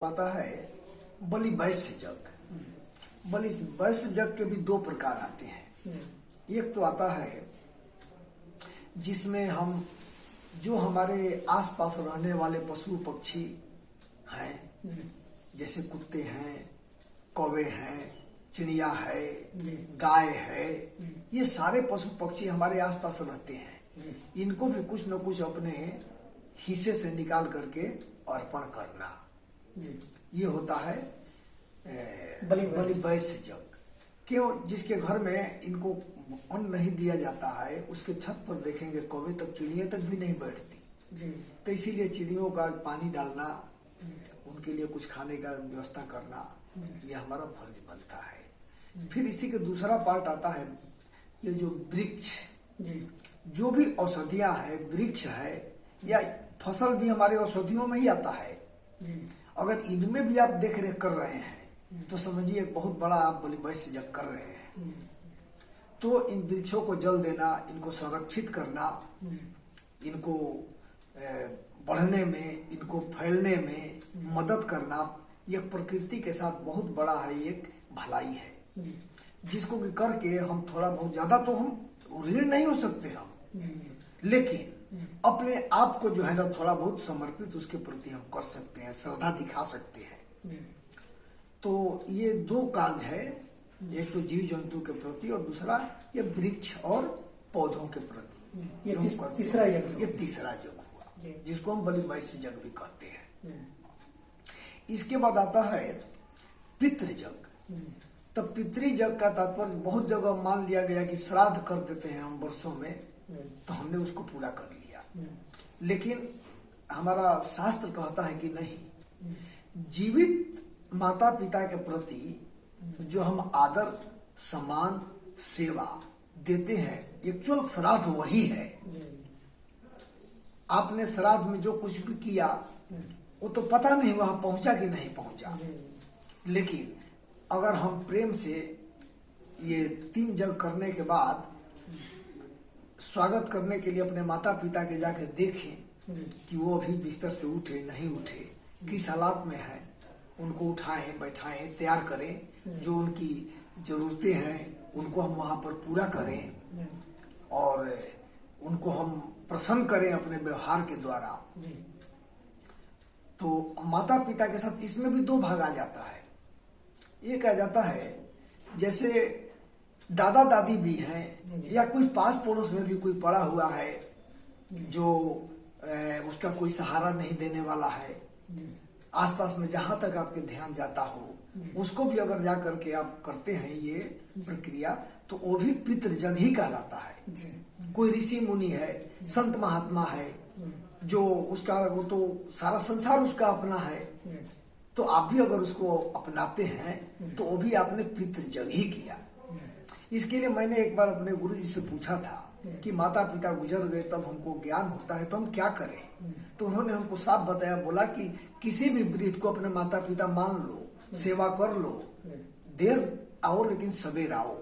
आता है बलि वैश्य जग। बलि वैश्य जग के भी दो प्रकार आते हैं। एक तो आता है जिसमें हम जो हमारे आसपास रहने वाले पशु पक्षी हैं, जैसे कुत्ते हैं, कौवे हैं, चिड़िया है, गाय है, ये सारे पशु पक्षी हमारे आसपास रहते हैं। इनको भी कुछ न कुछ अपने हिस्से से निकाल करके अर्पण करना, ये होता है बलि वैश्य जग। क्यों? जिसके घर में इनको अन्न नहीं दिया जाता है, उसके छत पर देखेंगे कौवे तक, चिड़िया तक भी नहीं बैठती। तो इसीलिए चिड़ियों का पानी डालना, उनके लिए कुछ खाने का व्यवस्था करना, ये हमारा फर्ज बनता है। फिर इसी के दूसरा पार्ट आता है ये जो वृक्ष, जो भी औषधियां है, वृक्ष है या फसल भी हमारे औषधियों में ही आता है। अगर इनमें भी आप देख रेख कर रहे हैं तो समझिए बहुत बड़ा आप बलि वैश्य जग कर रहे हैं। तो इन वृक्षों को जल देना, इनको संरक्षित करना, इनको बढ़ने में, इनको फैलने में मदद करना, यह प्रकृति के साथ बहुत बड़ा है, एक भलाई है, जिसको कि करके हम थोड़ा बहुत ज्यादा तो हम ऋण नहीं हो सकते हम, लेकिन अपने आप को जो है ना थोड़ा बहुत समर्पित उसके प्रति हम कर सकते हैं, श्रद्धा दिखा सकते हैं। तो ये दो कार्य है, एक तो जीव जंतु के प्रति और दूसरा ये वृक्ष और पौधों के प्रति। ये तीसरा जग हुआ, जिसको हम बलि वैश्य जग भी कहते हैं। इसके बाद आता है पितृ जग। तब पितृ जग का तात्पर्य बहुत जगह मान लिया गया कि श्राद्ध कर देते हैं हम वर्षों में, तो हमने उसको पूरा कर लिया। लेकिन हमारा शास्त्र कहता है कि नहीं, जीवित माता पिता के प्रति जो हम आदर, सम्मान, सेवा देते हैं, एक्चुअल श्राद्ध वही है। आपने श्राद्ध में जो कुछ भी किया वो तो पता नहीं वहां पहुंचा कि नहीं पहुंचा, लेकिन अगर हम प्रेम से ये 3 जग करने के बाद स्वागत करने के लिए अपने माता पिता के जाके देखें कि वो अभी बिस्तर से उठे नहीं उठे, किस हालात में है, उनको उठाएं, बैठाएं, तैयार करें, जो उनकी जरूरतें हैं उनको हम वहां पर पूरा करें और उनको हम प्रसन्न करें अपने व्यवहार के द्वारा। तो माता पिता के साथ इसमें भी 2 भाग आ जाता है। एक आ जाता है जैसे दादा दादी भी हैं या कोई पास पड़ोस में भी कोई पड़ा हुआ है जो उसका कोई सहारा नहीं देने वाला है, आसपास में जहां तक आपके ध्यान जाता हो उसको भी अगर जा करके आप करते हैं ये प्रक्रिया, तो वो भी पितृ जग ही कहलाता है। कोई ऋषि मुनि है, संत महात्मा है, जो उसका वो तो सारा संसार उसका अपना है, तो आप भी अगर उसको अपनाते हैं तो वो भी आपने पितृ जग ही किया। इसके लिए मैंने एक बार अपने गुरु जी से पूछा था कि माता पिता गुजर गए तब हमको ज्ञान होता है तो हम क्या करें। तो उन्होंने हमको साफ बताया, बोला कि किसी भी वृद्ध को अपने माता पिता मान लो, सेवा कर लो, देर आओ लेकिन सवेर आओ,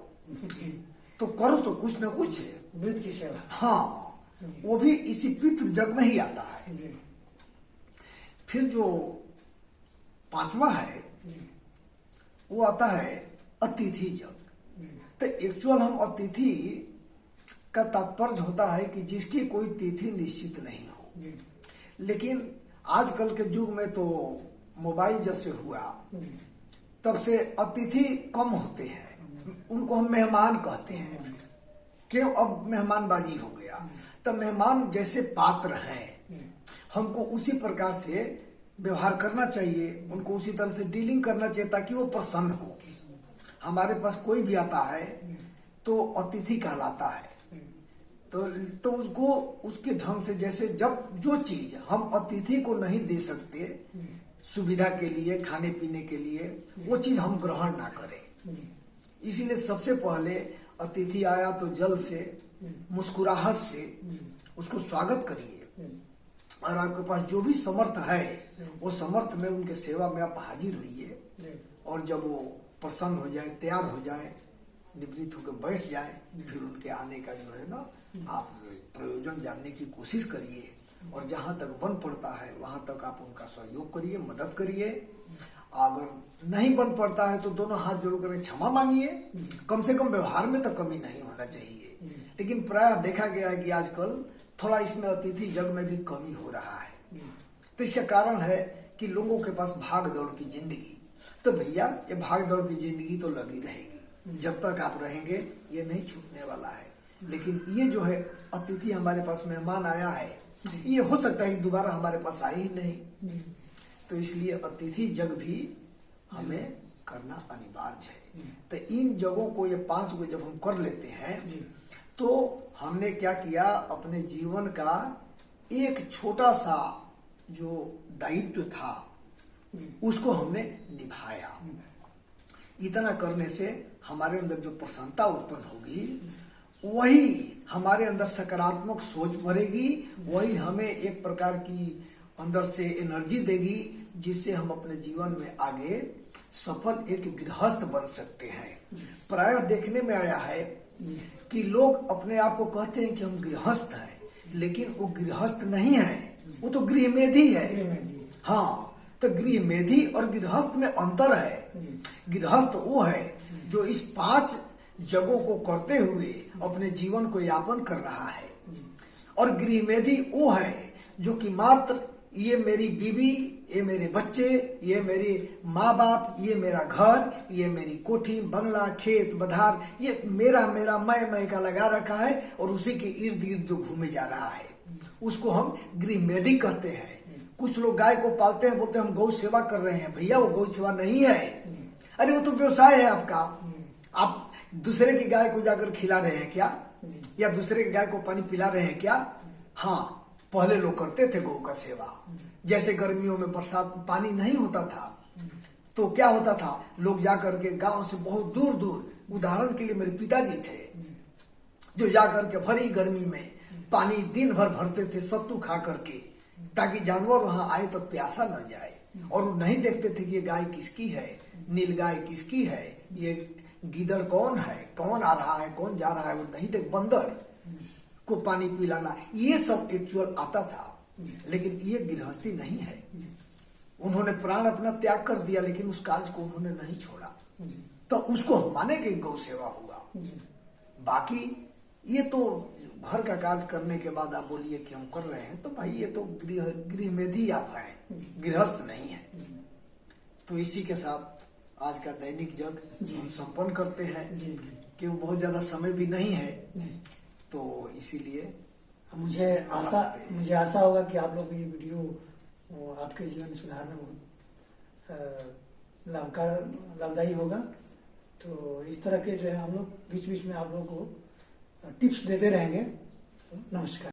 तो करो तो कुछ न कुछ वृद्ध की सेवा। हाँ, वो भी इसी पितृ जग में ही आता है। फिर जो 5वां है वो आता है अतिथि जग। तो एक्चुअल हम अतिथि का तात्पर्य होता है कि जिसकी कोई तिथि निश्चित नहीं हो, लेकिन आजकल के युग में तो मोबाइल जब से हुआ तब से अतिथि कम होते हैं, उनको हम मेहमान कहते हैं। क्यों? अब मेहमानबाजी हो गया। तो मेहमान जैसे पात्र हैं, हमको उसी प्रकार से व्यवहार करना चाहिए, उनको उसी तरह से डीलिंग करना चाहिए ताकि वो प्रसन्न हो। हमारे पास कोई भी आता है तो अतिथि कहलाता है। तो उसको उसके ढंग से, जैसे जब जो चीज हम अतिथि को नहीं दे सकते सुविधा के लिए, खाने पीने के लिए, वो चीज हम ग्रहण ना करें। इसीलिए सबसे पहले अतिथि आया तो जल्द से, मुस्कुराहट से उसको स्वागत करिए, और आपके पास जो भी समर्थ है वो समर्थ में उनके सेवा में आप हाजिर होइए, और जब वो प्रसन्न हो जाए, तैयार हो जाए, निवृत्त होकर बैठ जाए, फिर उनके आने का जो है ना आप प्रयोजन जानने की कोशिश करिए, और जहां तक बन पड़ता है वहां तक आप उनका सहयोग करिए, मदद करिए। अगर नहीं बन पड़ता है तो दोनों हाथ जोड़ कर क्षमा मांगिए। कम से कम व्यवहार में तो कमी नहीं होना चाहिए। लेकिन प्रायः देखा गया है कि आजकल थोड़ा इसमें अतिथि जग में भी कमी हो रहा है। तो इसका कारण है कि लोगों के पास भाग दौड़ की जिंदगी। तो भैया ये भाग दौड़ की जिंदगी तो लगी रहेगी, जब तक आप रहेंगे ये नहीं छूटने वाला है। लेकिन ये जो है अतिथि हमारे पास मेहमान आया है, ये हो सकता है कि दोबारा हमारे पास आए ही नहीं। तो इसलिए अतिथि जग भी हमें करना अनिवार्य है। तो इन जगहों को, ये 5 को जब हम कर लेते हैं तो हमने क्या किया, अपने जीवन का एक छोटा सा जो दायित्व था उसको हमने निभाया। इतना करने से हमारे अंदर जो प्रसन्नता उत्पन्न होगी, वही हमारे अंदर सकारात्मक सोच भरेगी, वही हमें एक प्रकार की अंदर से एनर्जी देगी, जिससे हम अपने जीवन में आगे सफल एक गृहस्थ बन सकते हैं। प्रायः देखने में आया है कि लोग अपने आप को कहते हैं कि हम गृहस्थ हैं, लेकिन वो गृहस्थ नहीं है, वो तो गृहमेधी है। हाँ, तो गृहमेधी और गृहस्थ में अंतर है। गृहस्थ वो है जो इस 5 जगहों को करते हुए अपने जीवन को यापन कर रहा है, और गृहमेधी वो है जो कि मात्र ये मेरी बीवी, ये मेरे बच्चे, ये मेरे माँ बाप, ये मेरा घर, ये मेरी कोठी बंगला खेत बधार, ये मेरा मेरा मैं का लगा रखा है और उसी के इर्द गिर्द जो घूमे जा रहा है, उसको हम गृहमेधी कहते हैं। कुछ लोग गाय को पालते हैं, बोलते हैं हम गौ सेवा कर रहे हैं। भैया वो गौ सेवा नहीं है, अरे वो तो व्यवसाय है आपका। आप दूसरे की गाय को जाकर खिला रहे हैं क्या, या दूसरे की गाय को पानी पिला रहे हैं क्या? हाँ, पहले लोग करते थे गौ का सेवा। जैसे गर्मियों में बरसात पानी नहीं होता था तो क्या होता था, लोग जाकर के गांव से बहुत दूर दूर, उदाहरण के लिए मेरे पिताजी थे जो जाकर के भरी गर्मी में पानी दिन भर भरते थे सत्तू खा करके, ताकि जानवर वहां आए तो प्यासा न जाए। और वो नहीं देखते थे कि ये गाय किसकी है, नील गाय किसकी है, ये गीदड़ कौन है, कौन आ रहा है, कौन जा रहा है, वो नहीं देख, बंदर को पानी पिलाना, ये सब एक्चुअल आता था। लेकिन ये गृहस्थी नहीं है। उन्होंने प्राण अपना त्याग कर दिया, लेकिन उस काज को उन्होंने नहीं छोड़ा, तो उसको हम माने कि गौ सेवा हुआ। बाकी ये तो घर का कार्य करने के बाद आप बोलिए कि हम कर रहे हैं, तो भाई ये तो गृहमेधी आप हैं, गृहस्थ नहीं है। तो इसी के साथ आज का दैनिक जग हम संपन्न करते हैं, क्योंकि बहुत ज्यादा समय भी नहीं है, तो इसीलिए मुझे आशा होगा कि आप लोग ये वीडियो आपके जीवन सुधार में बहुत लाभदायी होगा। तो इस तरह के जो है हम लोग बीच बीच में आप लोगों को टिप्स देते रहेंगे। नमस्कार।